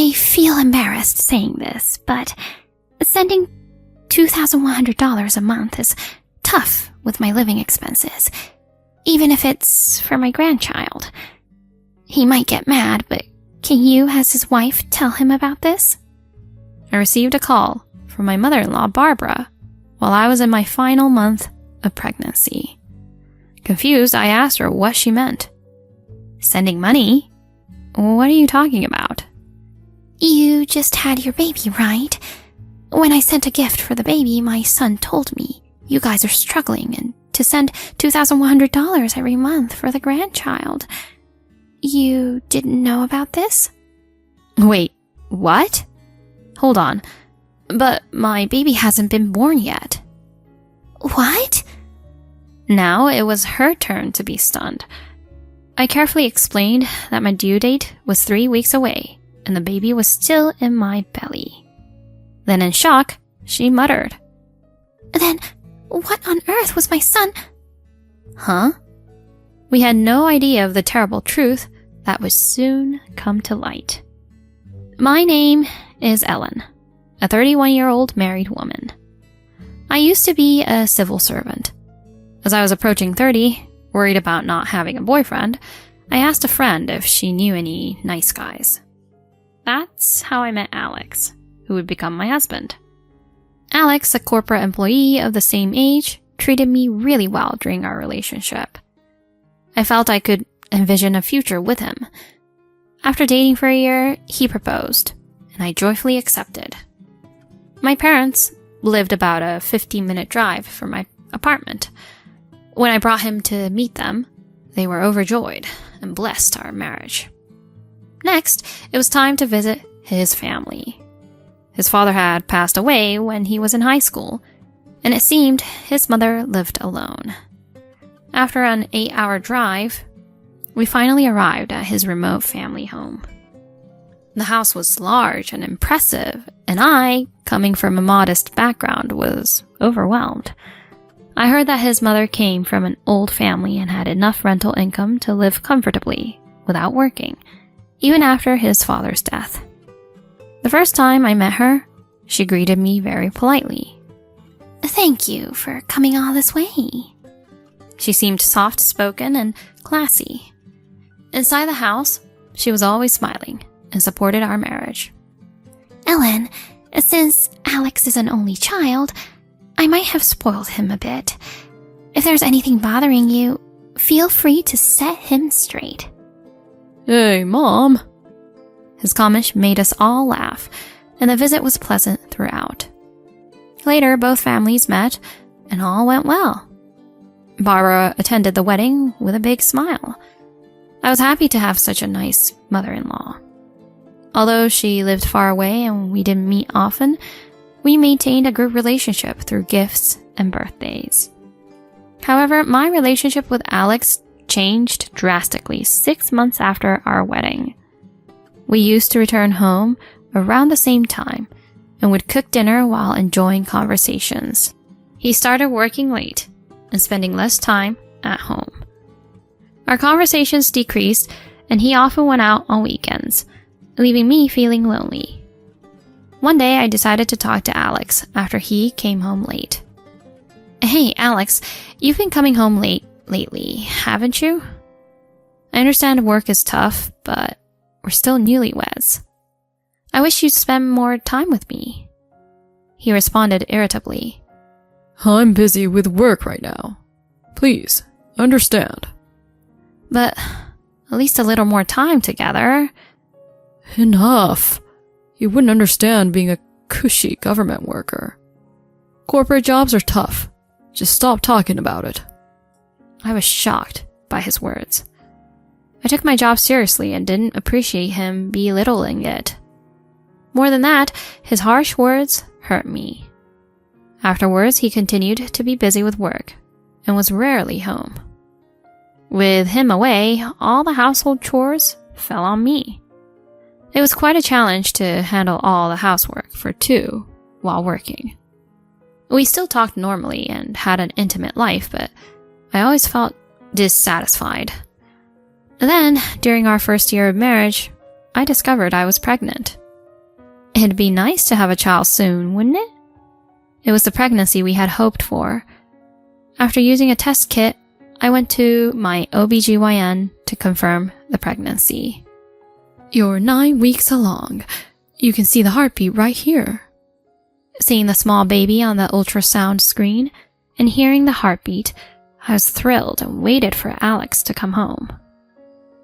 I feel embarrassed saying this, but sending $2,100 a month is tough with my living expenses, even if it's for my grandchild. He might get mad, but can you, as his wife, tell him about this? I received a call from my mother-in-law, Barbara, while I was in my final month of pregnancy. Confused, I asked her what she meant. Sending money? What are you talking about? You just had your baby, right? When I sent a gift for the baby, my son told me you guys are struggling and to send $2,100 every month for the grandchild. You didn't know about this? Wait, what? Hold on. But my baby hasn't been born yet. What? Now it was her turn to be stunned. I carefully explained that my due date was 3 weeks away and the baby was still in my belly. Then in shock, she muttered, Then what on earth was my son? Huh? We had no idea of the terrible truth that would soon come to light. My name is Ellen, a 31-year-old married woman. I used to be a civil servant. As I was approaching 30, worried about not having a boyfriend, I asked a friend if she knew any nice guys. That's how I met Alex, who would become my husband. Alex, a corporate employee of the same age, treated me really well during our relationship. I felt I could envision a future with him. After dating for a year, he proposed, and I joyfully accepted. My parents lived about a 15-minute drive from my apartment. When I brought him to meet them, they were overjoyed and blessed our marriage. Next, it was time to visit his family. His father had passed away when he was in high school, and it seemed his mother lived alone. After an 8-hour drive, we finally arrived at his remote family home. The house was large and impressive, and I, coming from a modest background, was overwhelmed. I heard that his mother came from an old family and had enough rental income to live comfortably without working, even after his father's death. The first time I met her, she greeted me very politely. Thank you for coming all this way. She seemed soft-spoken and classy. Inside the house, she was always smiling and supported our marriage. Ellen, since Alex is an only child, I might have spoiled him a bit. If there's anything bothering you, feel free to set him straight. Hey, Mom. His comment made us all laugh, and the visit was pleasant throughout. Later, both families met, and all went well. Barbara attended the wedding with a big smile. I was happy to have such a nice mother-in-law. Although she lived far away and we didn't meet often, we maintained a good relationship through gifts and birthdays. However, my relationship with Alex changed drastically 6 months after our wedding. We used to return home around the same time and would cook dinner while enjoying conversations. He started working late and spending less time at home. Our conversations decreased, and he often went out on weekends, leaving me feeling lonely. One day, I decided to talk to Alex after he came home late. Hey, Alex, you've been coming home late lately, haven't you? I understand work is tough, but we're still newlyweds. I wish you'd spend more time with me. He responded irritably. I'm busy with work right now. Please, understand. But at least a little more time together. Enough. You wouldn't understand being a cushy government worker. Corporate jobs are tough. Just stop talking about it. I was shocked by his words. I took my job seriously and didn't appreciate him belittling it. More than that, his harsh words hurt me. Afterwards, he continued to be busy with work and was rarely home. With him away, all the household chores fell on me. It was quite a challenge to handle all the housework for two while working. We still talked normally and had an intimate life, but I always felt dissatisfied. Then, during our first year of marriage, I discovered I was pregnant It'd be nice to have a child soon, wouldn't it? It was the pregnancy we had hoped for. After using a test kit, I went to my OBGYN to confirm the pregnancy. You're 9 weeks along. You can see the heartbeat right here. Seeing the small baby on the ultrasound screen and hearing the heartbeat, I was thrilled and waited for Alex to come home.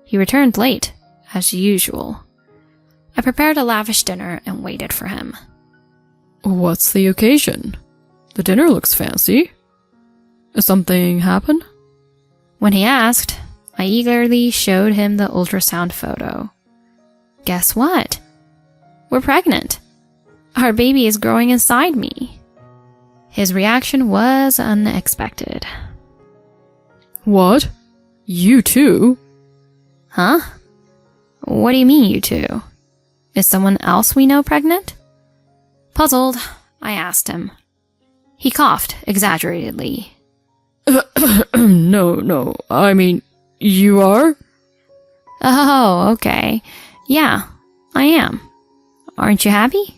He returned late, as usual. I prepared a lavish dinner and waited for him. What's the occasion? The dinner looks fancy. Something happen? When he asked, I eagerly showed him the ultrasound photo. Guess what? We're pregnant. Our baby is growing inside me. His reaction was unexpected. What? You too? Huh? What do you mean, you two? Is someone else we know pregnant? Puzzled, I asked him. He coughed exaggeratedly. No, I mean, you are? Oh, okay. Yeah, I am. Aren't you happy?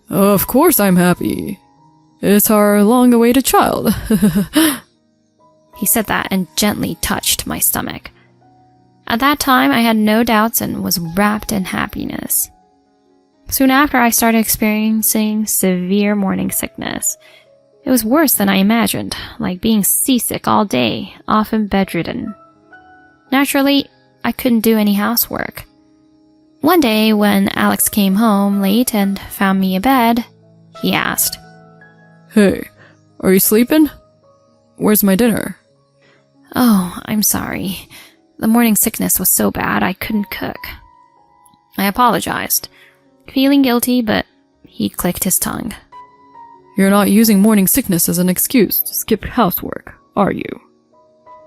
Of course I'm happy. It's our long-awaited child. He said that and gently touched my stomach. At that time, I had no doubts and was wrapped in happiness. Soon after, I started experiencing severe morning sickness. It was worse than I imagined, like being seasick all day, often bedridden. Naturally, I couldn't do any housework. One day, when Alex came home late and found me in bed, he asked, Hey, are you sleeping? Where's my dinner? Oh, I'm sorry. The morning sickness was so bad I couldn't cook. I apologized, feeling guilty, but he clicked his tongue. You're not using morning sickness as an excuse to skip housework, are you?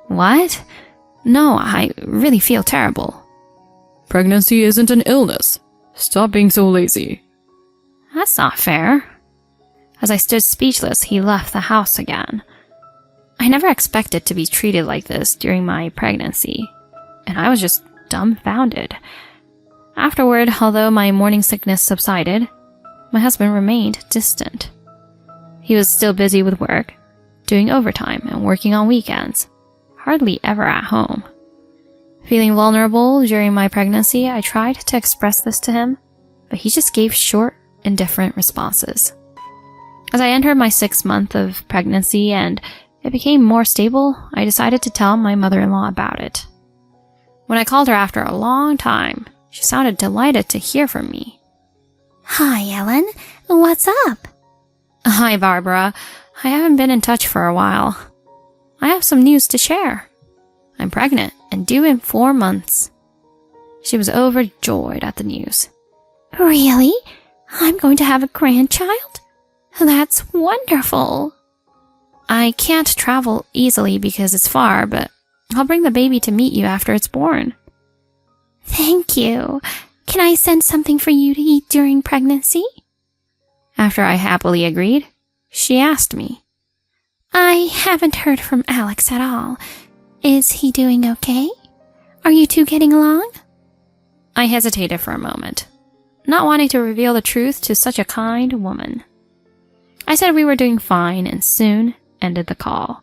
What? No, I really feel terrible. Pregnancy isn't an illness. Stop being so lazy. That's not fair. As I stood speechless, he left the house again. I never expected to be treated like this during my pregnancy, and I was just dumbfounded. Afterward, although my morning sickness subsided, my husband remained distant. He was still busy with work, doing overtime and working on weekends, hardly ever at home. Feeling vulnerable during my pregnancy, I tried to express this to him, but he just gave short, indifferent responses. As I entered my 6th month of pregnancy and it became more stable, I decided to tell my mother-in-law about it. When I called her after a long time, she sounded delighted to hear from me. Hi, Ellen. What's up? Hi, Barbara. I haven't been in touch for a while. I have some news to share. I'm pregnant and due in 4 months. She was overjoyed at the news. Really? I'm going to have a grandchild? That's wonderful. I can't travel easily because it's far, but I'll bring the baby to meet you after it's born. Thank you. Can I send something for you to eat during pregnancy? After I happily agreed, she asked me. I haven't heard from Alex at all. Is he doing okay? Are you two getting along? I hesitated for a moment, not wanting to reveal the truth to such a kind woman. I said we were doing fine and soon ended the call.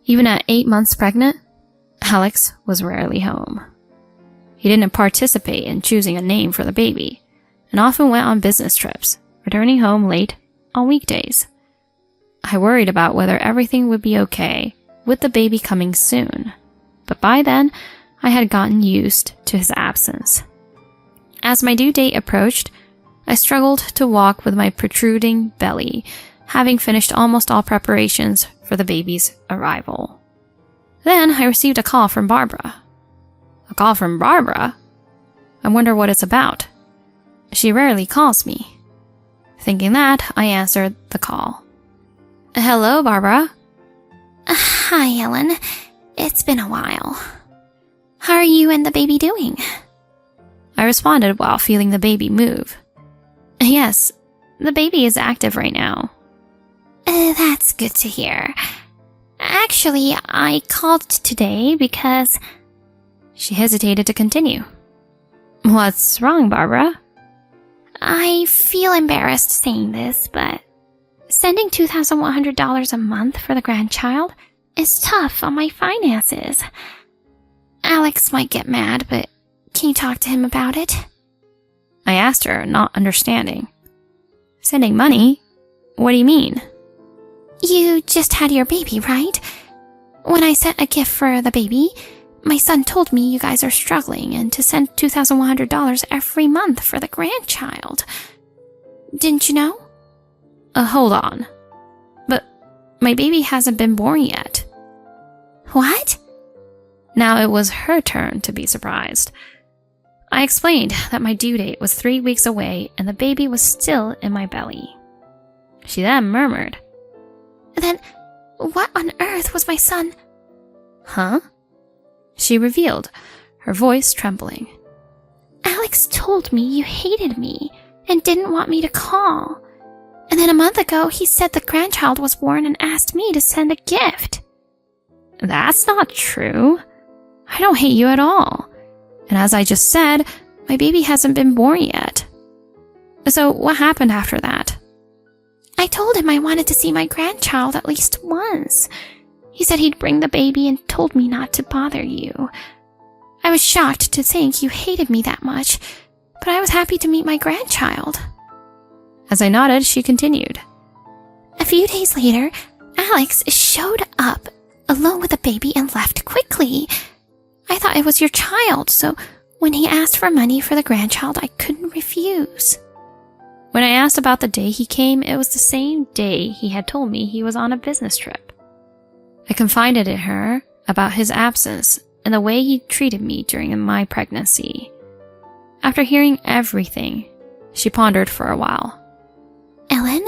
Even at 8 months pregnant, Alex was rarely home. He didn't participate in choosing a name for the baby and often went on business trips, returning home late on weekdays. I worried about whether everything would be okay with the baby coming soon, but by then I had gotten used to his absence. As my due date approached, I struggled to walk with my protruding belly, having finished almost all preparations for the baby's arrival. Then I received a call from Barbara. A call from Barbara? I wonder what it's about. She rarely calls me. Thinking that, I answered the call. Hello, Barbara. Hi, Ellen. It's been a while. How are you and the baby doing? I responded while feeling the baby move. Yes, the baby is active right now. That's good to hear. Actually, I called today because... She hesitated to continue. What's wrong, Barbara? I feel embarrassed saying this, but sending $2,100 a month for the grandchild is tough on my finances. Alex might get mad, but can you talk to him about it? I asked her, not understanding. Sending money? What do you mean? You just had your baby, right? When I sent a gift for the baby, my son told me you guys are struggling and to send $2,100 every month for the grandchild. Didn't you know? Hold on. But my baby hasn't been born yet. What? Now it was her turn to be surprised. I explained that my due date was 3 weeks away and the baby was still in my belly. She then murmured, Then what on earth was my son? Huh? She revealed, her voice trembling. Alex told me you hated me and didn't want me to call. And then a month ago, he said the grandchild was born and asked me to send a gift. That's not true. I don't hate you at all. And as I just said, my baby hasn't been born yet. So what happened after that? I told him I wanted to see my grandchild at least once. He said he'd bring the baby and told me not to bother you. I was shocked to think you hated me that much, but I was happy to meet my grandchild. As I nodded, she continued. A few days later, Alex showed up alone with the baby and left quickly. I thought it was your child, so when he asked for money for the grandchild, I couldn't refuse. When I asked about the day he came, it was the same day he had told me he was on a business trip. I confided in her about his absence and the way he treated me during my pregnancy. After hearing everything, she pondered for a while. Ellen,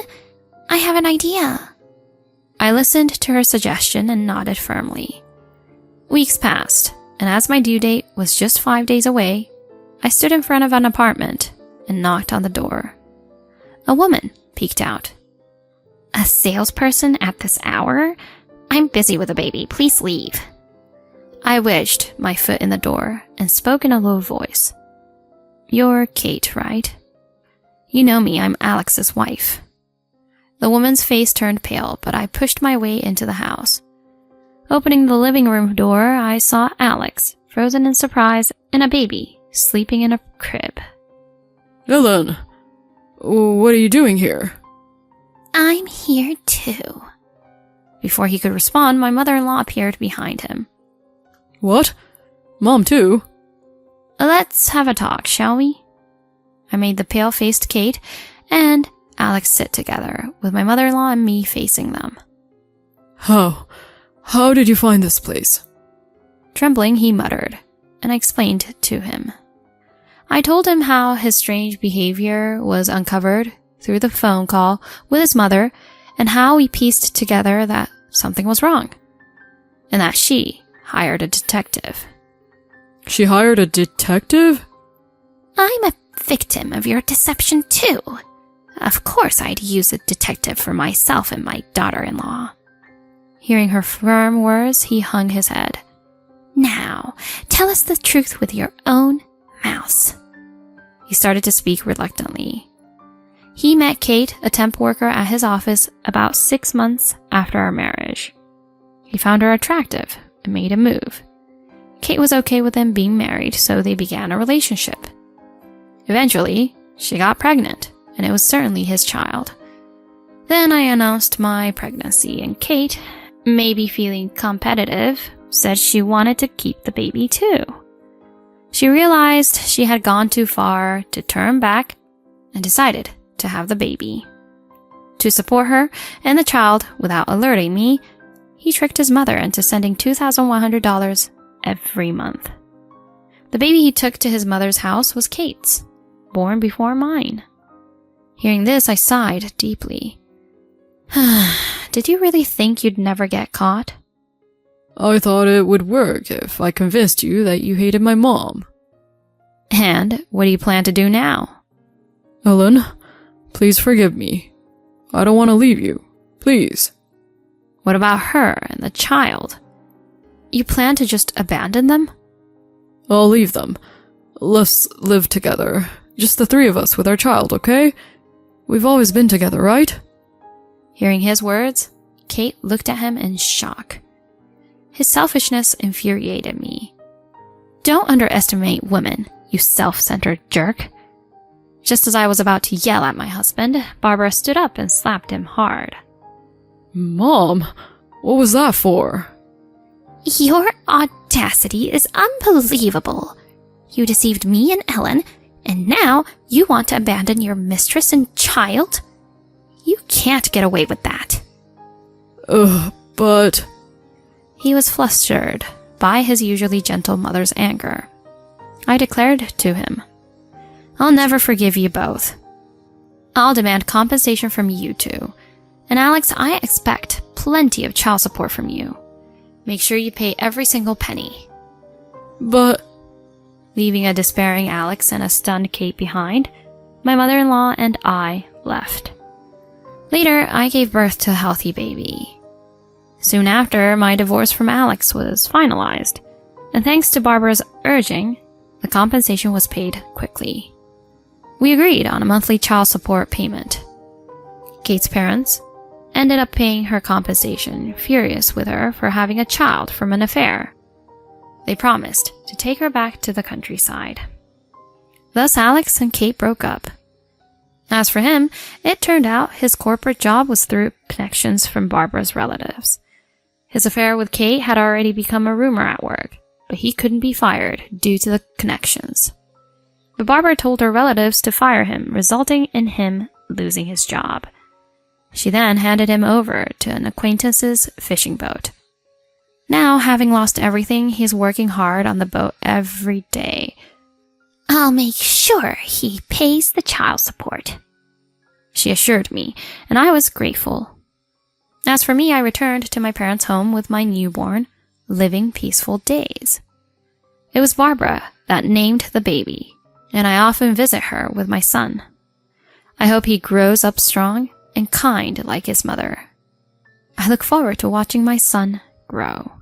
I have an idea. I listened to her suggestion and nodded firmly. Weeks passed, and as my due date was just 5 days away, I stood in front of an apartment and knocked on the door. A woman peeked out. A salesperson at this hour? I'm busy with a baby. Please leave. I wedged my foot in the door and spoke in a low voice. You're Kate, right? You know me, I'm Alex's wife. The woman's face turned pale, but I pushed my way into the house. Opening the living room door, I saw Alex, frozen in surprise, and a baby sleeping in a crib. Ellen, what are you doing here? I'm here too. Before he could respond, my mother-in-law appeared behind him. What? Mom too? Let's have a talk, shall we? I made the pale-faced Kate and Alex sit together, with my mother-in-law and me facing them. How did you find this place? Trembling, he muttered, and I explained to him. I told him how his strange behavior was uncovered through the phone call with his mother and how we pieced together that something was wrong, and that she hired a detective. She hired a detective? I'm a victim of your deception too. Of course I'd use a detective for myself and my daughter-in-law. Hearing her firm words, he hung his head. Now, tell us the truth with your own mouth. He started to speak reluctantly. He met Kate, a temp worker at his office, about 6 months after our marriage. He found her attractive and made a move. Kate was okay with them being married, so they began a relationship. Eventually, she got pregnant, and it was certainly his child. Then I announced my pregnancy, and Kate, maybe feeling competitive, said she wanted to keep the baby too. She realized she had gone too far to turn back and decided to have the baby. To support her and the child without alerting me, he tricked his mother into sending $2,100 every month. The baby he took to his mother's house was Kate's, born before mine. Hearing this, I sighed deeply. Did you really think you'd never get caught? I thought it would work if I convinced you that you hated my mom. And what do you plan to do now? Ellen, please forgive me. I don't want to leave you. Please. What about her and the child? You plan to just abandon them? I'll leave them. Let's live together Just the three of us with our child, okay? We've always been together, right? Hearing his words, Kate looked at him in shock. His selfishness infuriated me. Don't underestimate women, you self-centered jerk. Just as I was about to yell at my husband, Barbara stood up and slapped him hard. Mom, what was that for? Your audacity is unbelievable. You deceived me and Ellen, and now you want to abandon your mistress and child? You can't get away with that. But... He was flustered by his usually gentle mother's anger. I declared to him, I'll never forgive you both. I'll demand compensation from you two. And Alex, I expect plenty of child support from you. Make sure you pay every single penny. But... Leaving a despairing Alex and a stunned Kate behind, my mother-in-law and I left. Later, I gave birth to a healthy baby. Soon after, my divorce from Alex was finalized, and thanks to Barbara's urging, the compensation was paid quickly. We agreed on a monthly child support payment. Kate's parents ended up paying her compensation, furious with her for having a child from an affair. They promised to take her back to the countryside. Thus, Alex and Kate broke up. As for him, it turned out his corporate job was through connections from Barbara's relatives. His affair with Kate had already become a rumor at work, but he couldn't be fired due to the connections. But Barbara told her relatives to fire him, resulting in him losing his job. She then handed him over to an acquaintance's fishing boat. Now, having lost everything, he's working hard on the boat every day. I'll make sure he pays the child support, she assured me, and I was grateful. As for me, I returned to my parents' home with my newborn, living peaceful days. It was Barbara that named the baby, and I often visit her with my son. I hope he grows up strong and kind like his mother. I look forward to watching my son grow.